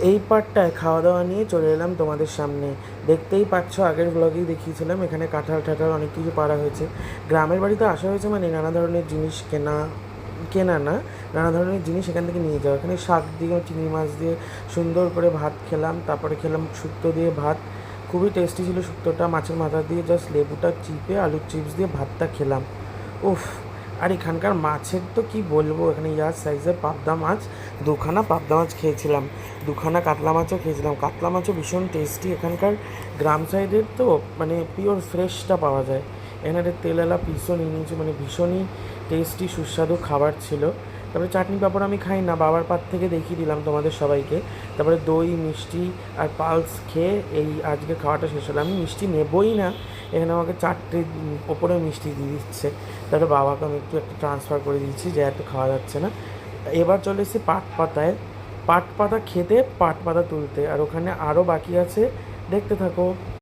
এই পার্টটায় খাওয়া দাওয়া নিয়ে চলে এলাম তোমাদের সামনে। দেখতেই পাচ্ছ, আগের ব্লগেই দেখিয়েছিলাম এখানে কাঁঠাল ঠাঠাল অনেক কিছু পাড়া হয়েছে। গ্রামের বাড়িতে আসা হয়েছে মানে নানা ধরনের জিনিস কেনা, কেনা না, নানা ধরনের জিনিস এখান থেকে নিয়ে যাওয়া। এখানে শাক দিয়ে চিংড়ি মাছ দিয়ে সুন্দর করে ভাত খেলাম, তারপরে খেলাম শুক্তো দিয়ে ভাত। খুবই টেস্টি ছিল শুক্তোটা, মাছের মাথা দিয়ে জাস্ট লেবুটা চিপে আলুর চিপস দিয়ে ভাতটা খেলাম। উফ! আর এখানকার মাছের তো কি বলবো, এখানে ইয়ার সাইজের পাবদা মাছ, দুখানা পাবদা মাছ খেয়েছিলাম, দুখানা কাতলা মাছও খেয়েছিলাম। কাতলা মাছও ভীষণ টেস্টি, এখানকার গ্রাম সাইডের তো মানে পিওর ফ্রেশটা পাওয়া যায়। এখানে তেলালা পিসও নিয়ে নিয়েছি, মানে ভীষণই টেস্টি সুস্বাদু খাবার ছিল। তারপরে চাটনি পাঁপড় আমি খাই না, বাবার পাত থেকে দেখিয়ে দিলাম তোমাদের সবাইকে। তারপরে দই মিষ্টি আর পালস খেয়ে এই আজকে খাওয়াটা শেষ হলো। আমি মিষ্টি নেবই না, এখানে আমাকে 4টে ওপরে মিষ্টি দিয়ে দিচ্ছে। তারপরে বাবাকে আমি একটু একটা ট্রান্সফার করে দিচ্ছি যে এত খাওয়া যাচ্ছে না। এবার চলে এসেছি পাট পাতায়, পাট পাতা খেতে, পাট পাতা তুলতে, আর ওখানে আরও বাকি আছে, দেখতে থাকো।